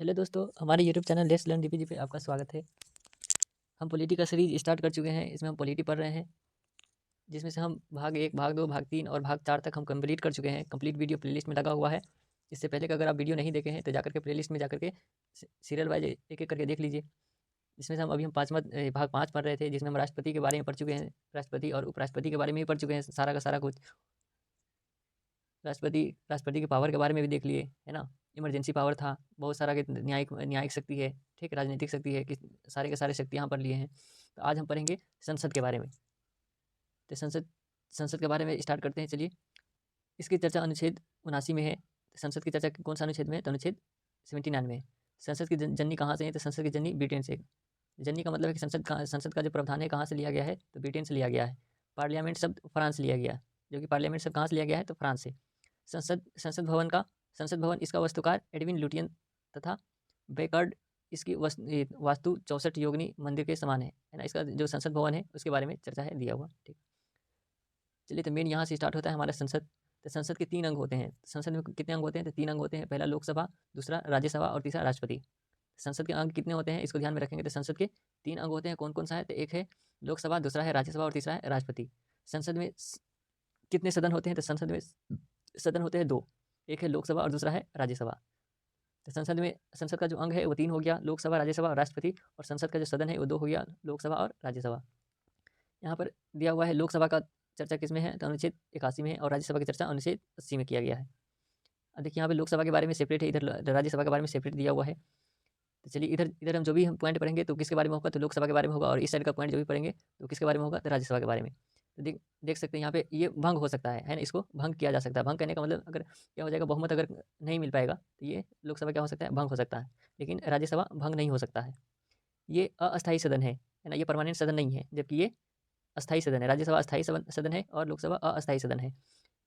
Hello दोस्तों, हमारे YouTube channel let's learn DPG पे आपका स्वागत है। हम पॉलिटी का सीरीज स्टार्ट कर चुके हैं। इसमें हम पॉलिटी पढ़ रहे हैं, जिसमें से हम भाग 1, भाग 2, भाग 3 और भाग 4 तक हम कंप्लीट कर चुके हैं। कंप्लीट वीडियो प्लेलिस्ट में लगा हुआ है। इससे पहले का अगर आप वीडियो नहीं देखे हैं तो जाकर के प्लेलिस्ट में जाकर के सीरियल वाइज एक एक करके देख लीजिए। इसमें से हम पाँचवा भाग 5 पढ़ रहे थे, जिसमें हम राष्ट्रपति के बारे में पढ़ चुके हैं। राष्ट्रपति और उपराष्ट्रपति के बारे में भी पढ़ चुके हैं, सारा का सारा कुछ। राष्ट्रपति राष्ट्रपति के पावर के बारे में भी देख लिए, है ना। इमरजेंसी पावर था, बहुत सारा कि न्यायिक न्यायिक शक्ति है, ठीक, राजनीतिक शक्ति है, कि सारे के सारे शक्ति यहाँ पर लिए हैं। तो आज हम पढ़ेंगे संसद के बारे में। तो संसद संसद के बारे में स्टार्ट करते हैं। चलिए, इसकी चर्चा अनुच्छेद 79 में है। संसद की चर्चा कौन सा अनुच्छेद में है? तो अनुच्छेद 79 में है। संसद की जननी कहाँ से है? तो संसद की जननी ब्रिटेन से। जननी का मतलब है कि संसद का जो प्रावधान है कहाँ से लिया गया है? तो ब्रिटेन से लिया गया है। पार्लियामेंट शब्द फ्रांस से लिया गया, जो कि पार्लियामेंट शब्द कहाँ से लिया गया है? तो फ्रांस से। संसद भवन इसका वास्तुकार एडविन लुटियन तथा बेकर्ड। इसकी वास्तु 64 योगिनी मंदिर के समान है ना। इसका जो संसद भवन है उसके बारे में चर्चा है दिया हुआ, ठीक। चलिए, तो मेन यहाँ से स्टार्ट होता है हमारा संसद। तो संसद के 3 अंग होते हैं। संसद में कितने अंग होते हैं? तो 3 अंग होते हैं। पहला लोकसभा, दूसरा राज्यसभा और तीसरा राष्ट्रपति। संसद के अंग कितने होते हैं इसको ध्यान में रखेंगे। तो संसद के 3 अंग होते हैं। कौन कौन सा है? तो एक है लोकसभा, दूसरा है राज्यसभा और तीसरा है राष्ट्रपति। संसद में कितने सदन होते हैं? तो संसद में सदन होते हैं 2, एक है लोकसभा और दूसरा है राज्यसभा। तो संसद का जो अंग है वो 3 हो गया, लोकसभा, राज्यसभा और राष्ट्रपति। और संसद का जो सदन है वो 2 हो गया, लोकसभा और राज्यसभा। यहाँ पर दिया हुआ है लोकसभा का चर्चा किस में है? तो अनुच्छेद 81 में है, और राज्यसभा की चर्चा अनुच्छेद 80 में किया गया है। अब देखिए, यहाँ पे लोकसभा के बारे में सेपरेट है, इधर राज्यसभा के बारे में सेपरेट दिया हुआ है। तो चलिए, इधर इधर हम जो भी हम पॉइंट पढ़ेंगे तो किसके बारे में होगा? तो लोकसभा के बारे में होगा। और इस साइड का पॉइंट जो भी पढ़ेंगे तो किसके बारे में होगा? तो राज्यसभा के बारे में। तो देख सकते हैं यहाँ पे ये भंग हो सकता है ना। इसको भंग किया जा सकता है। भंग करने का मतलब अगर क्या हो जाएगा, बहुमत अगर नहीं मिल पाएगा तो ये लोकसभा क्या हो सकता है? भंग हो सकता है। लेकिन राज्यसभा भंग नहीं हो सकता है। ये अस्थायी सदन है ना, ये परमानेंट सदन नहीं है, जबकि ये अस्थायी सदन है। राज्यसभा अस्थायी सदन है और लोकसभा अस्थायी सदन है।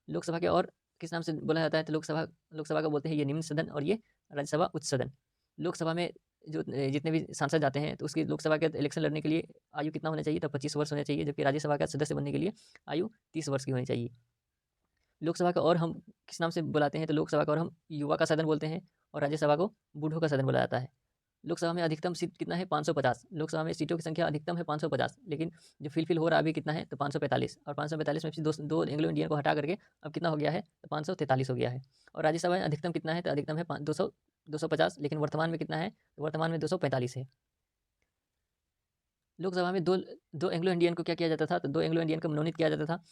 लोकसभा के और किस नाम से बोला जाता है? तो लोकसभा का बोलते हैं ये निम्न सदन, और ये राज्यसभा उच्च सदन। लोकसभा में जो जितने भी सांसद जाते हैं तो उसकी लोकसभा के इलेक्शन लड़ने के लिए आयु कितना होना चाहिए? तो 25 वर्ष होना चाहिए, जबकि राज्यसभा का सदस्य बनने के लिए आयु 30 वर्ष की होनी चाहिए। लोकसभा का और हम किस नाम से बुलाते हैं? तो लोकसभा का और हम युवा का सदन बोलते हैं, और राज्यसभा को बूढ़ों का सदन बोला जाता है। लोकसभा में अधिकतम सीट कितना है? 550। लोकसभा में सीटों की संख्या अधिकतम है 550, लेकिन जो फिल हो रहा है अभी कितना है? तो 545। और 545 में से दो एंग्लो इंडियन को हटा करके अब कितना हो गया है? तो 543 हो गया है। और राज्यसभा में अधिकतम कितना है? तो अधिकतम है 250, लेकिन वर्तमान में कितना है? तो वर्तमान में 245 है। लोकसभा में दो एंग्लो इंडियन को क्या किया जाता था? तो 2 एंग्लो इंडियन को मनोनीत किया जाता था,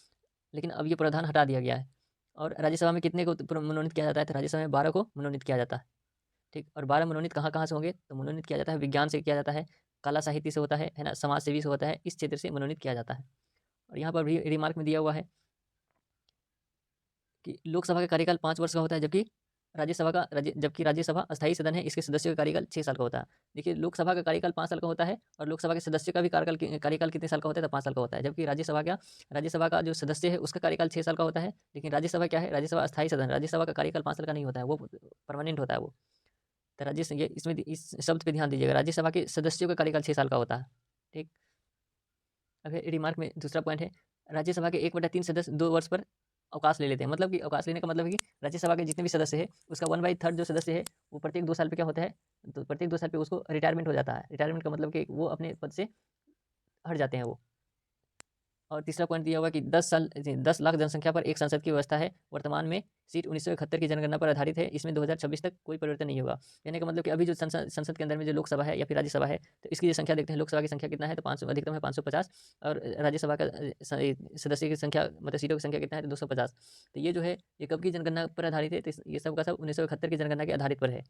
लेकिन अब ये प्रावधान हटा दिया गया है। और राज्यसभा में कितने को मनोनीत किया जाता है? तो राज्यसभा में 12 को मनोनीत किया जाता है, ठीक। और 12 मनोनीत कहाँ से होंगे? तो मनोनीत किया जाता है विज्ञान से किया जाता है, कला साहित्य से होता है ना, समाज सेवी से होता है, इस क्षेत्र से मनोनीत किया जाता है। और यहाँ पर भी रिमार्क में दिया हुआ है कि लोकसभा का कार्यकाल 5 वर्ष का होता है, जबकि राज्यसभा अस्थायी सदन है, इसके सदस्यों का कार्यकाल 6 साल का होता है। देखिए, लोकसभा का कार्यकाल 5 साल का होता है, और लोकसभा के सदस्य का भी कार्यकाल कितने साल का होता है? तो 5 साल का होता है। जबकि राज्यसभा का जो सदस्य है उसका कार्यकाल 6 साल का होता है। लेकिन राज्यसभा क्या है? राज्यसभा अस्थायी सदन, राज्यसभा का कार्यकाल 5 साल का नहीं होता है, वो परमानेंट होता है वो। तो ये इसमें इस शब्द पे ध्यान दीजिएगा, राज्यसभा के सदस्यों का कार्यकाल 6 साल का होता है, ठीक। अब रिमार्क में दूसरा पॉइंट है, राज्यसभा के 1/3 सदस्य 2 वर्ष पर अवकाश ले लेते हैं। मतलब कि अवकाश लेने का मतलब है कि राज्यसभा के जितने भी सदस्य हैं उसका 1/3 जो सदस्य है वो प्रत्येक 2 साल पे क्या होता है? तो प्रत्येक 2 साल पे उसको रिटायरमेंट हो जाता है। रिटायरमेंट का मतलब कि वो अपने पद से हट जाते हैं वो। और तीसरा पॉइंट दिया हुआ कि 10 लाख जनसंख्या पर एक संसद की व्यवस्था है। वर्तमान में सीट 1971 की जनगणना पर आधारित है। इसमें 2026 तक कोई परिवर्तन नहीं होगा। कहने का मतलब कि अभी जो संसद के अंदर में जो लोकसभा है या फिर राज्यसभा है, तो इसकी जो संख्या देखते हैं, लोकसभा की संख्या कितना है? तो 500, अधिकतम है 550, और राज्यसभा का सदस्य की संख्या, मतलब सीटों की संख्या कितना है? तो 250। तो ये जो है ये कब की जनगणना पर आधारित है? तो ये सब का सब 1971 की जनगणना के आधारित पर है,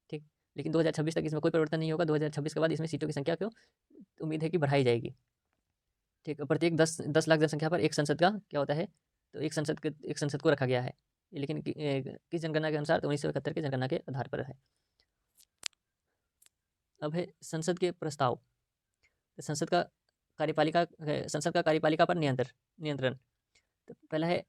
ठीक। लेकिन 2026 तक इसमें कोई परिवर्तन नहीं होगा। 2026 के बाद इसमें सीटों की संख्या को उम्मीद है कि बढ़ाई जाएगी, ठीक। प्रत्येक 10 लाख जनसंख्या पर एक संसद का क्या होता है? तो एक संसद को रखा गया है। लेकिन किस जनगणना के अनुसार? तो 1971 की जनगणना के आधार पर है। अब है संसद के प्रस्ताव। तो संसद का कार्यपालिका पर नियंत्रण। तो पहला है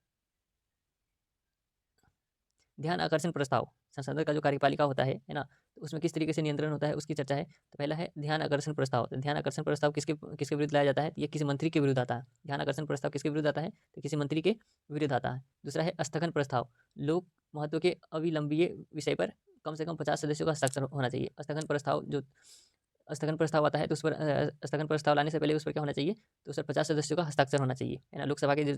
ध्यान आकर्षण प्रस्ताव। संसद का जो कार्यपालिका होता है ना, तो उसमें किस तरीके से नियंत्रण होता है उसकी चर्चा है। तो पहला है ध्यान आकर्षण प्रस्ताव। तो ध्यान आकर्षण प्रस्ताव किसके किसके विरुद्ध लाया जाता है? तो ये किसी मंत्री के विरुद्ध आता है। ध्यान आकर्षण प्रस्ताव किसके विरुद्ध आता है? तो किसी मंत्री के विरुद्ध आता है। दूसरा है स्थगन प्रस्ताव, लोक महत्व के अविलंबीय विषय पर कम से कम 50 सदस्यों का हस्ताक्षर होना चाहिए। स्थगन प्रस्ताव आता है तो उस पर स्थगन प्रस्ताव लाने से पहले उस पर क्या होना चाहिए, तो उस पर 50 सदस्यों का हस्ताक्षर होना चाहिए, है ना। लोकसभा के जो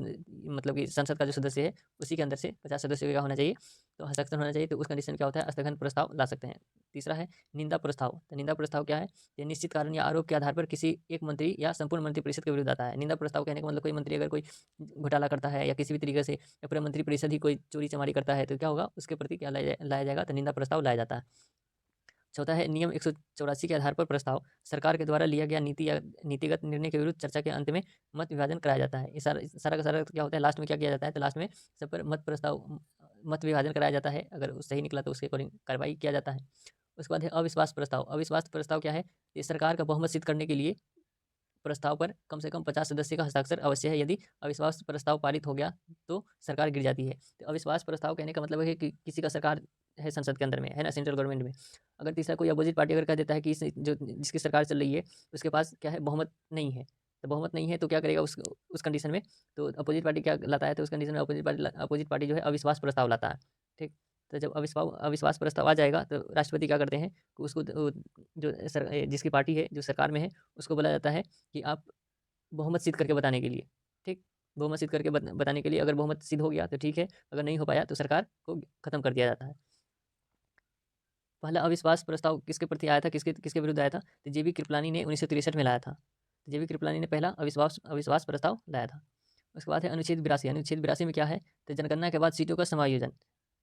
मतलब कि संसद का जो सदस्य है उसी के अंदर से 50 सदस्यों का क्या होना चाहिए, तो हस्ताक्षर होना चाहिए। तो उस कंडीशन क्या होता है, स्थगन प्रस्ताव ला सकते हैं। तीसरा है निंदा प्रस्ताव। तो निंदा प्रस्ताव क्या है, ये निश्चित कारण या आरोप के आधार पर किसी एक मंत्री या संपूर्ण मंत्रिपरिषद के विरुद्ध आता है। निंदा प्रस्ताव कहने का मतलब कोई मंत्री अगर कोई घोटाला करता है या किसी भी तरीके से या पूरा मंत्रिपरिषद ही कोई चोरी चमारी करता है तो क्या होगा, उसके प्रति क्या लाया जाएगा, तो निंदा प्रस्ताव लाया जाता है। चौथा है नियम 184 के आधार पर प्रस्ताव। सरकार के द्वारा लिया गया नीति या नीतिगत निर्णय के विरुद्ध चर्चा के अंत में मत विभाजन कराया जाता है। ये सारा का सारा क्या होता है, लास्ट में क्या किया जाता है, तो लास्ट में सब पर मत विभाजन कराया जाता है। अगर सही निकला तो उसके अकॉर्डिंग कार्रवाई किया जाता है। उसके बाद है अविश्वास प्रस्ताव। अविश्वास प्रस्ताव क्या है, ये सरकार का बहुमत सिद्ध करने के लिए प्रस्ताव पर कम से कम 50 सदस्य का हस्ताक्षर अवश्य है। यदि अविश्वास प्रस्ताव पारित हो गया तो सरकार गिर जाती है। तो अविश्वास प्रस्ताव कहने का मतलब है कि किसी का सरकार है संसद के अंदर में, है ना, सेंट्रल गवर्नमेंट में। अगर तीसरा कोई अपोजिट पार्टी अगर कह देता है कि जो जिसकी सरकार चल रही है उसके पास क्या है, बहुमत नहीं है, तो बहुमत नहीं है तो क्या करेगा उस कंडीशन में, तो अपोजिट पार्टी क्या लाता है, तो उस कंडीशन में अपोजिट पार्टी जो है अविश्वास प्रस्ताव लाता है। ठीक, तो जब अविश्वास प्रस्ताव आ जाएगा तो राष्ट्रपति क्या करते हैं कि उसको जिसकी पार्टी है जो सरकार में है उसको बोला जाता है कि आप बहुमत सिद्ध करके बताने के लिए, ठीक, बहुमत सिद्ध करके बताने के लिए, अगर बहुमत सिद्ध हो गया तो ठीक है, अगर नहीं हो पाया तो सरकार को खत्म कर दिया जाता है। पहला अविश्वास प्रस्ताव किसके प्रति आया था, किसके किसके विरुद्ध आया था, तो जेबी कृपलानी ने 1963 में लाया था। जेबी कृपलानी ने पहला अविश्वास प्रस्ताव लाया था। उसके बाद है अनुच्छेद 82। अनुच्छेद 82 में क्या है, तो जनगणना के बाद सीटों का समायोजन,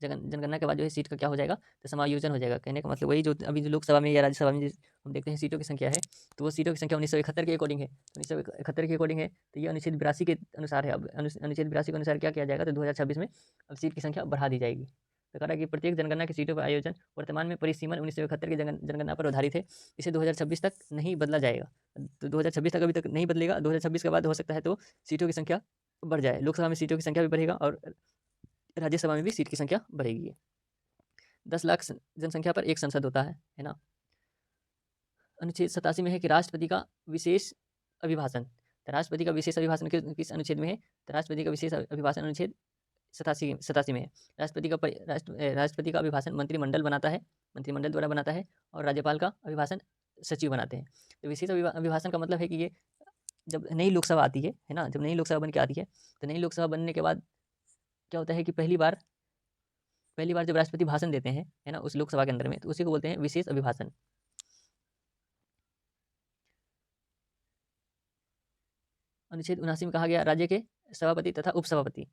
जनगणना के बाद जो है सीट का क्या हो जाएगा, तो समायोजन हो जाएगा। कहने का मतलब वही जो अभी जो लोकसभा में या राज्यसभा में हम देखते हैं सीटों की संख्या है, तो वो सीटों की संख्या 1971 के अकॉर्डिंग है, 1971 के अकॉर्डिंग है, तो ये अनुच्छेद 82 के अनुसार है। अब अनुच्छेद 82 के अनुसार क्या किया जाएगा, तो 2026 में अब सीट की संख्या बढ़ा दी जाएगी। तो कह रहा है कि प्रत्येक जनगणना की सीटों का आयोजन वर्तमान में परिसीमन 1971 की जनगणना पर आधारित है। इसे 2026 तक नहीं बदला जाएगा। तो 2026 तक अभी तक नहीं बदलेगा, 2026 के बाद हो सकता है तो सीटों की संख्या बढ़ जाए। लोकसभा में सीटों की संख्या भी बढ़ेगा और राज्यसभा में भी सीट की संख्या बढ़ेगी। 10 लाख जनसंख्या पर एक संसद होता है ना। अनुच्छेद 87 में है कि राष्ट्रपति का विशेष अभिभाषण। तो राष्ट्रपति का विशेष अभिभाषण किस अनुच्छेद में है, तो राष्ट्रपति का विशेष अभिभाषण अनुच्छेद 87 में है। राष्ट्रपति का अभिभाषण मंत्रिमंडल बनाता है, मंत्रिमंडल द्वारा बनाता है, और राज्यपाल का अभिभाषण सचिव बनाते हैं। तो विशेष अभिभाषण का मतलब है कि ये जब नई लोकसभा आती है ना, जब नई लोकसभा बन के आती है, तो नई लोकसभा बनने के बाद क्या होता है कि पहली बार जब राष्ट्रपति भाषण देते हैं, है ना, उस लोकसभा के अंदर में, तो उसी को बोलते हैं विशेष अभिभाषण। अनुच्छेद 79 में कहा गया राज्य के सभापति तथा उपसभापति,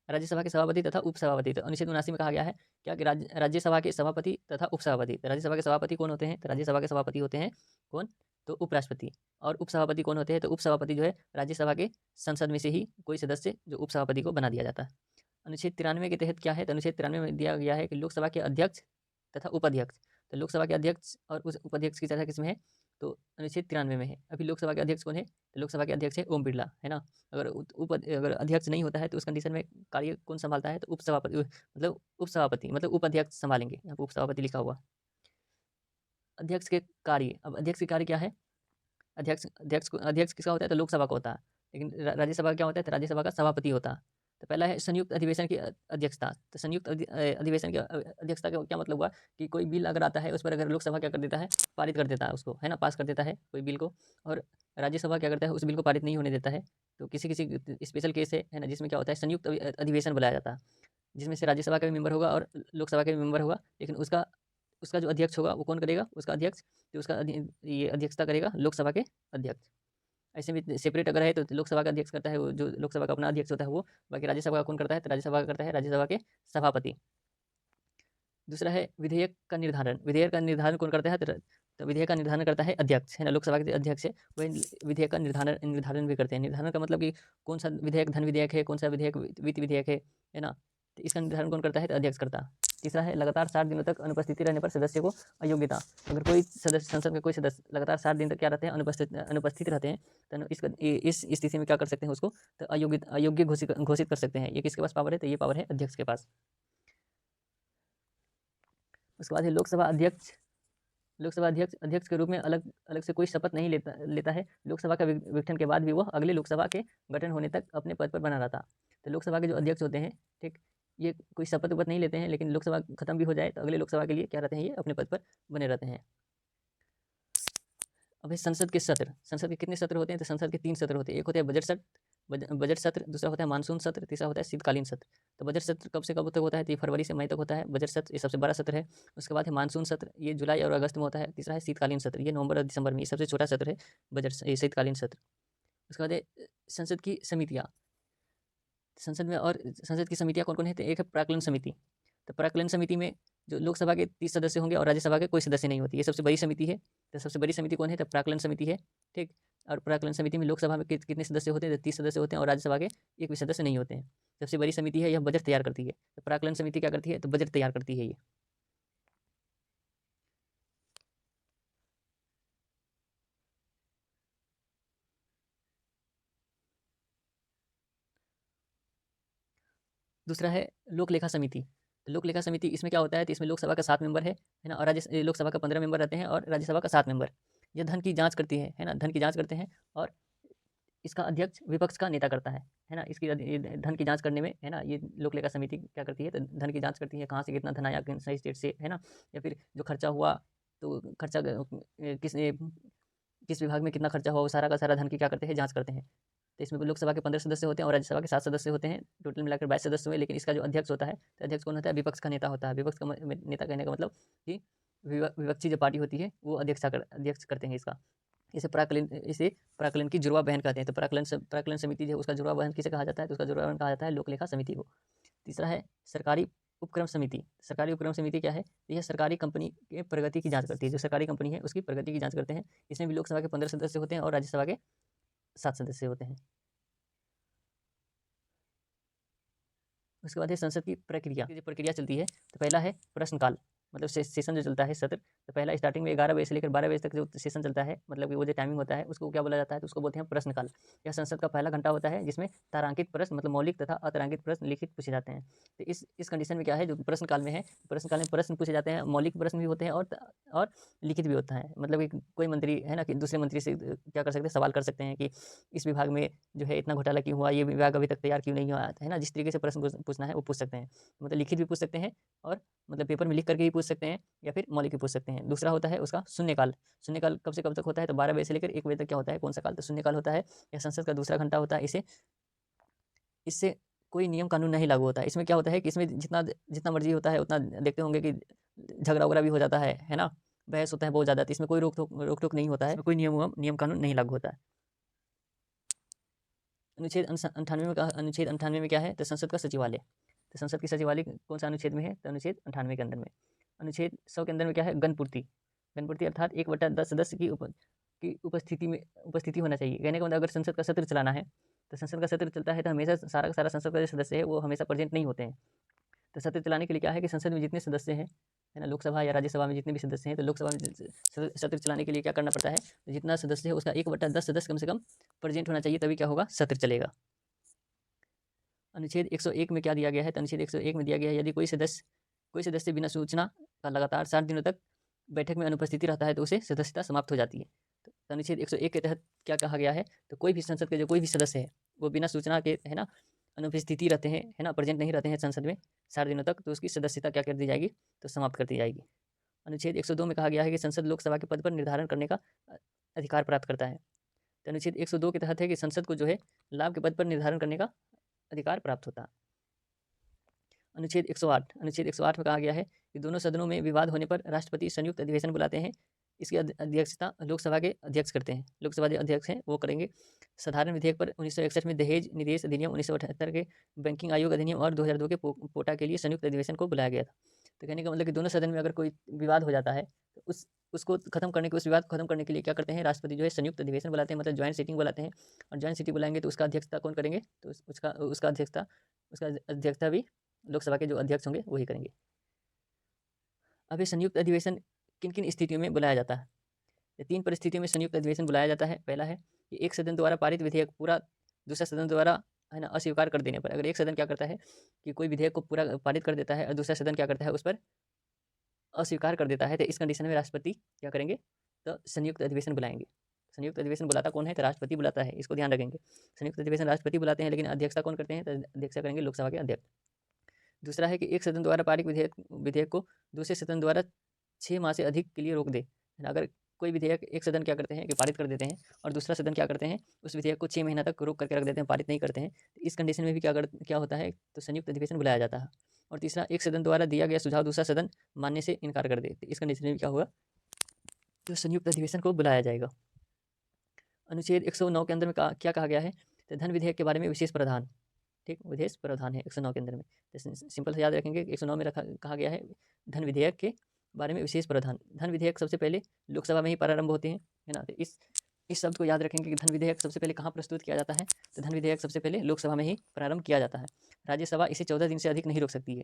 राज्यसभा के सभापति तथा उपसभापति। तो अनुच्छेद 79 में कहा गया है क्या कि राज्यसभा के सभापति तथा उपसभापति। तो राज्यसभा के सभापति कौन होते हैं, तो राज्यसभा के सभापति होते हैं कौन, तो उपराष्ट्रपति। और उपसभापति कौन होते हैं, तो उपसभापति जो है राज्यसभा के संसद में से ही कोई सदस्य जो उपसभापति को बना दिया जाता है। अनुच्छेद 93 के तहत क्या है, तो अनुच्छेद 93 में दिया गया है कि लोकसभा के अध्यक्ष तथा उपाध्यक्ष। तो लोकसभा के अध्यक्ष और उस उपाध्यक्ष की चर्चा किसमें है, तो अनुच्छेद 93 में है। अभी लोकसभा के अध्यक्ष कौन है, तो लोकसभा के अध्यक्ष है ओम बिरला, है ना। अगर अध्यक्ष नहीं होता है तो उस कंडीशन में कार्य कौन संभालता है, तो उपसभापति मतलब उपाध्यक्ष संभालेंगे। यहाँ पर उपसभापति लिखा हुआ। अध्यक्ष के कार्य, अब अध्यक्ष के कार्य क्या है, अध्यक्ष किसका होता है, तो लोकसभा का होता है। लेकिन राज्यसभा क्या होता है, तो राज्यसभा का सभापति होता है। तो पहला है संयुक्त अधिवेशन की अध्यक्षता। तो संयुक्त अधिवेशन की अध्यक्षता का क्या मतलब हुआ कि कोई बिल अगर आता है उस पर अगर लोकसभा क्या कर देता है, पारित कर देता है उसको, है ना, पास कर देता है कोई बिल को, और राज्यसभा क्या करता है, उस बिल को पारित नहीं होने देता है। तो किसी स्पेशल केस है ना, जिसमें क्या होता है संयुक्त अधिवेशन बुलाया जाता है, जिसमें से राज्यसभा का भी मेंबर होगा और लोकसभा का भी मेंबर होगा। लेकिन उसका जो अध्यक्ष होगा वो कौन करेगा, उसका अध्यक्ष जो उसका ये अध्यक्षता करेगा लोकसभा के अध्यक्ष। ऐसे में सेपरेट अगर है तो लोकसभा का अध्यक्ष करता है वो, जो लोकसभा का अपना अध्यक्ष होता है वो। बाकी राज्यसभा का कौन करता है, तो राज्यसभा का करता है राज्यसभा के सभापति। दूसरा है विधेयक का निर्धारण। विधेयक का निर्धारण कौन करता है, तो विधेयक का निर्धारण करता है अध्यक्ष, है ना, लोकसभा के अध्यक्ष है वही विधेयक का निर्धारण भी करते हैं। निर्धारण का मतलब कि कौन सा विधेयक धन विधेयक है, कौन सा विधेयक वित्त विधेयक है ना, तो इसका निर्धारण कौन करता है, तो अध्यक्ष करता है। तीसरा है लगातार 60 दिनों तक अनुपस्थिति रहने पर सदस्य को अयोग्यता। अगर कोई सदस्य, संसद के कोई सदस्य लगातार 60 दिन तक क्या रहते हैं, अनुपस्थित रहते हैं, तो इस स्थिति में क्या कर सकते हैं उसको, तो अयोग्य घोषित कर सकते हैं। ये किसके पास पावर है, तो ये पावर है अध्यक्ष के पास। उसके बाद है लोकसभा अध्यक्ष के रूप में अलग से कोई शपथ नहीं लेता है। लोकसभा का विघटन के बाद भी वह अगले लोकसभा के गठन होने तक अपने पद पर बना रहता। तो लोकसभा के जो अध्यक्ष होते हैं, ठीक, ये कोई शपथ वपथ नहीं लेते हैं, लेकिन लोकसभा खत्म भी हो जाए तो अगले लोकसभा के लिए क्या रहते हैं, ये अपने पद पर बने रहते हैं। अब है संसद के सत्र। संसद के कितने सत्र होते हैं, तो संसद के 3 सत्र होते हैं। एक होता है बजट सत्र, बजट सत्र, दूसरा होता है मानसून सत्र, तीसरा होता है शीतकालीन सत्र। तो बजट सत्र कब से कब तक होता है, तो ये फरवरी से मई तक होता है बजट सत्र, ये सबसे बड़ा सत्र है। उसके बाद है मानसून सत्र, ये जुलाई और अगस्त में होता है। तीसरा है शीतकालीन सत्र, ये नवंबर और दिसंबर में, ये सबसे छोटा सत्र है ये शीतकालीन सत्र। उसके बाद है संसद की समितियाँ। संसद में और संसद की समितियाँ कौन कौन है, तो एक है प्राक्कलन समिति। तो प्राक्कलन समिति में जो लोकसभा के 30 सदस्य होंगे और राज्यसभा के कोई सदस्य नहीं होती, ये सबसे बड़ी समिति है। तो सबसे बड़ी समिति कौन है, तो प्राक्कलन समिति है, ठीक। और प्राक्कलन समिति में लोकसभा में कितने सदस्य होते हैं, तो 30 सदस्य होते हैं, और राज्यसभा के एक भी सदस्य नहीं होते हैं। सबसे बड़ी समिति है, यह बजट तैयार करती है। तो प्राक्कलन समिति क्या करती है, तो बजट तैयार करती है ये। दूसरा है लोक लेखा समिति। तो लोक लेखा समिति, इसमें क्या होता है, तो इसमें लोकसभा का 7 मेंबर है ना, और लोकसभा का 15 मेंबर रहते हैं, और राज्यसभा का 7 मेंबर। यह धन की जांच करती है ना, धन की जांच करते हैं, और इसका अध्यक्ष विपक्ष का नेता करता है ना। इसकी ये धन की जांच करने में, है ना, ये लोक लेखा समिति क्या करती है, तो धन की जांच करती है, कहाँ से कितना धन आया, सही स्टेट से, है ना, या फिर जो खर्चा हुआ, तो खर्चा किस विभाग में कितना खर्चा हुआ, वो सारा का सारा धन की क्या करते हैं, जांच करते हैं। तो इसमें लोकसभा के 15 सदस्य होते हैं और राज्यसभा के 7 सदस्य होते हैं, टोटल मिलाकर 22 सदस्य हुए। लेकिन इसका जो अध्यक्ष होता है, तो अध्यक्ष कौन होता है, विपक्ष का नेता होता है। विपक्ष का नेता कहने का मतलब कि विपक्षी जो पार्टी होती है वो अध्यक्ष करते हैं इसका। इसे प्राक्कलन की जुड़वा बहन कहते हैं। तो प्राक्कलन समिति जो है, उसका जुड़वा बहन किसे कहा जाता है, तो उसका जुड़वा बहन कहा जाता है लोक लेखा समिति को। तीसरा है सरकारी उपक्रम समिति। सरकारी उपक्रम समिति क्या है, यह सरकारी कंपनी के प्रगति की जांच करती है। जो सरकारी कंपनी है उसकी प्रगति की जांच करते हैं। इसमें भी लोकसभा के 15 सदस्य होते हैं और राज्यसभा के 7 सदस्य होते हैं। उसके बाद है संसद की प्रक्रिया। जो प्रक्रिया चलती है, तो पहला है प्रश्नकाल, मतलब सेशन जो चलता है सत्र। तो पहला स्टार्टिंग में 11 बजे से लेकर 12 बजे तक जो सेशन चलता है, मतलब कि वो जो टाइमिंग होता है, उसको क्या बोला जाता है, तो उसको बोलते हैं प्रश्नकाल। यह संसद का पहला घंटा होता है, जिसमें तारांकित प्रश्न, मतलब मौलिक तथा अतारांकित प्रश्न लिखित पूछे जाते हैं। तो इस कंडीशन में क्या है, जो प्रश्नकाल में है, प्रश्नकाल में प्रश्न पूछे जाते हैं, मौलिक प्रश्न भी होते हैं और लिखित भी होता है। मतलब कि कोई मंत्री है ना, कि दूसरे मंत्री से क्या कर सकते हैं, सवाल कर सकते हैं कि इस विभाग में जो है इतना घोटाला क्यों हुआ, ये विभाग अभी तक तैयार क्यों नहीं हुआ, है ना। जिस तरीके से प्रश्न पूछना है वो पूछ सकते हैं। मतलब लिखित भी पूछ सकते हैं, और मतलब पेपर में लिख करके भी पूछ सकते हैं, या फिर मौलिक भी पूछ सकते हैं। दूसरा होता है उसका शून्यकाल। शून्यकाल कब से कब तक होता है, तो 12 बजे से लेकर 1 बजे तक क्या होता है, कौन सा काल, तो शून्यकाल होता है। यह संसद का दूसरा घंटा होता है। इससे कोई नियम कानून नहीं लागू होता है। इसमें क्या होता है कि इसमें जितना जितना मर्जी होता है उतना देखते होंगे कि झगड़ा वगड़ा भी हो जाता है ना, बहस होता है बहुत ज़्यादा। तो इसमें कोई रोक टोक नहीं होता है, कोई नियम कानून नहीं लागू होता है। अनुच्छेद 98 में क्या है, तो संसद का सचिवालय। तो संसद की सचिवालय कौन सा अनुच्छेद में है, तो अनुच्छेद 98 के अंदर में। अनुच्छेद 100 के अंदर में क्या है, गणपूर्ति। गणपूर्ति अर्थात 1/10 सदस्य की उपस्थिति होना चाहिए। कहने का मतलब, अगर संसद का सत्र चलाना है, तो संसद का सत्र चलता है तो हमेशा सारा का सारा संसद का जो सदस्य है वो हमेशा प्रेजेंट नहीं होते हैं। तो सत्र चलाने के लिए क्या है कि संसद में जितने सदस्य हैं, है ना, लोकसभा या राज्यसभा में जितने भी सदस्य हैं, तो लोकसभा में सत्र चलाने के लिए क्या करना पड़ता है, तो जितना सदस्य है उसका 1/10 सदस्य कम से कम प्रेजेंट होना चाहिए, तभी क्या होगा, सत्र चलेगा। अनुच्छेद 101 में क्या दिया गया है, तो अनुच्छेद 101 में दिया गया है, यदि कोई सदस्य बिना सूचना का लगातार 60 दिनों तक बैठक में अनुपस्थिति रहता है, तो उसे सदस्यता समाप्त हो जाती है। तो अनुच्छेद 101 के तहत क्या कहा गया है, तो कोई भी संसद के जो कोई भी सदस्य है, वो बिना सूचना के, है ना, अनुपस्थिति रहते हैं, है ना, प्रेजेंट नहीं रहते हैं संसद में 60 दिनों तक, तो उसकी सदस्यता क्या कर दी जाएगी, तो समाप्त कर दी जाएगी। अनुच्छेद 102 में कहा गया है कि संसद लोकसभा के पद पर निर्धारण करने का अधिकार प्राप्त करता है। तो अनुच्छेद 102 के तहत है कि संसद को जो है लाभ के पद पर निर्धारण करने का अधिकार प्राप्त होता है। अनुच्छेद 108 में कहा गया है कि दोनों सदनों में विवाद होने पर राष्ट्रपति संयुक्त अधिवेशन बुलाते हैं। इसकी अध्यक्षता लोकसभा के अध्यक्ष करते हैं। लोकसभा के अध्यक्ष हैं वो करेंगे। साधारण विधेयक पर 1961 में दहेज निदेश अधिनियम, 1978 के बैंकिंग आयोग अधिनियम और 2002 के पोटा के लिए संयुक्त अधिवेशन को बुलाया गया था। तो कहने का मतलब कि दोनों सदन में अगर कोई विवाद हो जाता है, तो उस विवाद को खत्म करने के लिए क्या करते हैं, राष्ट्रपति जो है संयुक्त अधिवेशन बुलाते हैं, मतलब ज्वाइंट सीटिंग बुलाते हैं। और ज्वाइंट सीटिंग बुलाएंगे तो उसका अध्यक्षता कौन करेंगे, तो उसका अध्यक्षता भी लोकसभा के जो अध्यक्ष होंगे वही करेंगे। अब ये संयुक्त अधिवेशन किन किन स्थितियों में बुलाया जाता है, ये 3 परिस्थितियों में संयुक्त अधिवेशन बुलाया जाता है। पहला है कि एक सदन द्वारा पारित विधेयक पूरा दूसरा सदन द्वारा, है ना, अस्वीकार कर देने पर। अगर एक सदन क्या करता है कि कोई विधेयक को पूरा पारित कर देता है और दूसरा सदन क्या करता है, उस पर अस्वीकार कर देता है, तो इस कंडीशन में राष्ट्रपति क्या करेंगे, तो संयुक्त अधिवेशन बुलाएंगे। संयुक्त अधिवेशन बुलाता कौन है, तो राष्ट्रपति बुलाता है, इसको ध्यान रखेंगे। संयुक्त अधिवेशन राष्ट्रपति बुलाते हैं, लेकिन अध्यक्षता कौन करते हैं, तो अध्यक्षता करेंगे लोकसभा के अध्यक्ष। दूसरा है कि एक सदन द्वारा पारित विधेयक को दूसरे सदन द्वारा 6 माह से अधिक के लिए रोक दे, है ना? अगर कोई विधेयक एक सदन क्या करते हैं कि पारित कर देते हैं और दूसरा सदन क्या करते हैं, उस विधेयक को 6 महीना तक रोक करके रख देते हैं, पारित नहीं करते हैं। तो इस कंडीशन में भी क्या होता है, तो संयुक्त अधिवेशन बुलाया जाता है। और तीसरा, एक सदन द्वारा दिया गया सुझाव दूसरा सदन मानने से इनकार कर दे, तो इस कंडीशन में भी क्या होगा, तो संयुक्त अधिवेशन को बुलाया जाएगा। अनुच्छेद 109 के अंदर में क्या कहा गया है, तो धन विधेयक के बारे में विशेष प्रावधान, ठीक, विशेष प्रावधान है 109 के अंदर में। तो सिंपल से याद रखेंगे, 109 में कहा गया है धन विधेयक के बारे में विशेष प्रावधान। धन विधेयक सबसे पहले लोकसभा में ही प्रारंभ होते हैं, है ना? तो इस शब्द को याद रखेंगे कि धन विधेयक सबसे पहले कहाँ प्रस्तुत किया जाता है, तो धन विधेयक सबसे पहले लोकसभा में ही प्रारंभ किया जाता है। राज्यसभा इसे 14 दिन से अधिक नहीं रोक सकती है।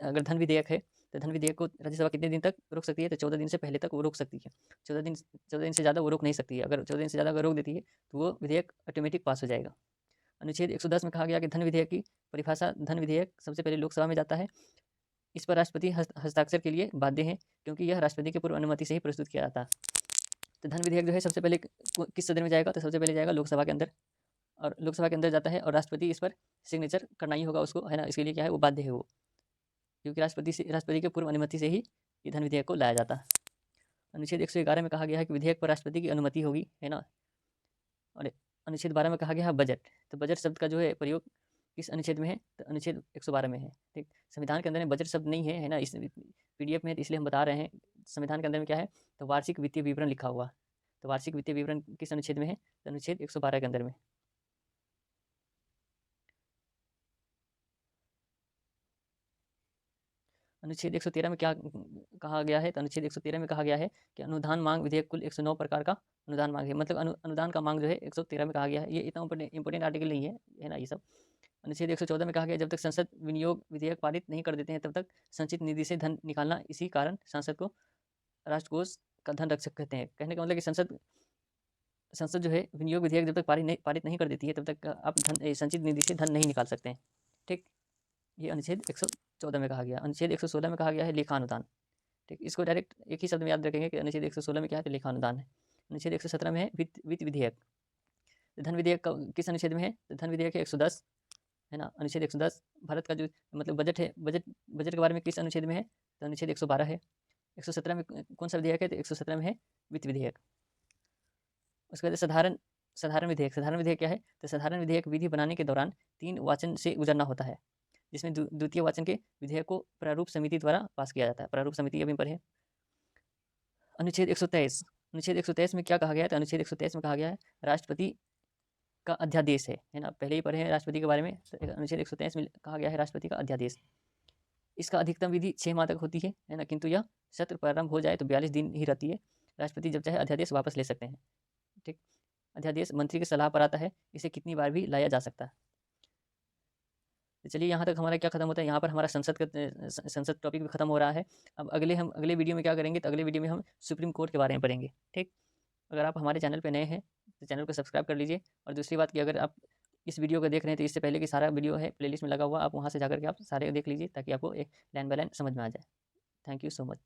अगर धन विधेयक है तो धन विधेयक को राज्यसभा कितने दिन तक रोक सकती है, तो 14 दिन से पहले तक वो रोक सकती है। 14 दिन से ज़्यादा वो रोक नहीं सकती है। अगर 14 दिन से ज़्यादा अगर रोक देती है तो वो विधेयक ऑटोमेटिक पास हो जाएगा। अनुच्छेद 110 में कहा गया कि धन विधेयक की परिभाषा, धन विधेयक सबसे पहले लोकसभा में जाता है। इस पर राष्ट्रपति हस्ताक्षर के लिए बाध्य है, क्योंकि यह राष्ट्रपति की पूर्व अनुमति से ही प्रस्तुत किया जाता है। तो धन विधेयक जो है सबसे पहले किस सदन में जाएगा, तो सबसे पहले जाएगा लोकसभा के अंदर, और लोकसभा के अंदर जाता है और राष्ट्रपति इस पर सिग्नेचर करना ही होगा उसको, है ना? इसके लिए क्या है, वो बाध्य है वो, क्योंकि राष्ट्रपति के पूर्व अनुमति से ही ये धन विधेयक को लाया जाता है। अनुच्छेद 111 में कहा गया है कि विधेयक पर राष्ट्रपति की अनुमति होगी, है ना? और अनुच्छेद 12 में कहा गया है बजट। तो बजट शब्द का जो है प्रयोग किस अनुच्छेद में है, तो अनुच्छेद 112 में है, ठीक। संविधान के अंदर में बजट शब्द नहीं है, है ना? इस पीडीएफ में, इसलिए हम बता रहे हैं। संविधान के अंदर में क्या है, तो वार्षिक वित्तीय विवरण लिखा हुआ। तो वार्षिक वित्तीय विवरण किस अनुच्छेद में है, तो अनुच्छेद 112 के अंदर में। अनुच्छेद 113 में क्या कहा गया है, तो अनुच्छेद 113 में कहा गया है कि अनुदान मांग विधेयक कुल 109 प्रकार का अनुदान मांग है। मतलब अनुदान का मांग जो है 113 में कहा गया है। ये इतना इंपॉर्टेंट आर्टिकल नहीं है ना ये सब। अनुच्छेद 114 में कहा गया, जब तक संसद विनियोग विधेयक पारित नहीं कर देते हैं तब तक संचित निधि से धन निकालना, इसी कारण संसद को राष्ट्रकोष का धन रक्षक कहते हैं। कहने का मतलब कि संसद जो है विनियोग विधेयक जब तक पारित नहीं कर देती है तब तक आप संचित निधि से धन नहीं निकाल सकते हैं, ठीक। ये अनुच्छेद 114 में कहा गया। अनुच्छेद 116 में कहा गया है लेखा अनुदान, ठीक। इसको डायरेक्ट एक ही शब्द में याद रखेंगे कि अनुच्छेद 116 में क्या है, तो लेखा अनुदान है। अनुच्छेद 117 में है वित्त विधेयक। धन विधेयक किस अनुच्छेद में है, तो धन विधेयक है 110, है ना? अनुच्छेद 110 भारत का जो मतलब बजट है, बजट के बारे में किस अनुच्छेद में है, तो अनुच्छेद 112 है। 117 में कौन सा विधेयक है, तो 117 में है वित्त विधेयक। उसके बाद साधारण विधेयक क्या है, तो साधारण विधेयक विधि बनाने के दौरान 3 वाचन से गुजरना होता है, जिसमें द्वितीय वाचन के विधेयक को प्रारूप समिति द्वारा पास किया जाता है। प्रारूप समिति अभी पर है। अनुच्छेद 123 में क्या कहा गया है, तो अनुच्छेद 123 में कहा गया है राष्ट्रपति का अध्यादेश है ना? पहले ही पढ़े हैं राष्ट्रपति के बारे में। तो अनुच्छेद 123 में कहा गया है राष्ट्रपति का अध्यादेश। इसका अधिकतम विधि 6 माह तक होती है ना? किंतु यह सत्र प्रारंभ हो जाए तो 42 दिन ही रहती है। राष्ट्रपति जब चाहे अध्यादेश वापस ले सकते हैं, ठीक। अध्यादेश मंत्री की सलाह पर आता है, इसे कितनी बार भी लाया जा सकता है। तो चलिए यहाँ तक हमारा क्या खत्म होता है, यहाँ पर हमारा संसद टॉपिक भी खत्म हो रहा है। अब हम अगले वीडियो में क्या करेंगे, तो अगले वीडियो में हम सुप्रीम कोर्ट के बारे में पढ़ेंगे, ठीक। अगर आप हमारे चैनल पर नए हैं तो चैनल को सब्सक्राइब कर लीजिए। और दूसरी बात कि अगर आप इस वीडियो को देख रहे हैं तो इससे पहले की सारा वीडियो है प्लेलिस्ट में लगा हुआ, आप वहाँ से जाकर के आप सारे देख लीजिए, ताकि आपको एक लाइन बाय लाइन समझ में आ जाए। Thank you so much.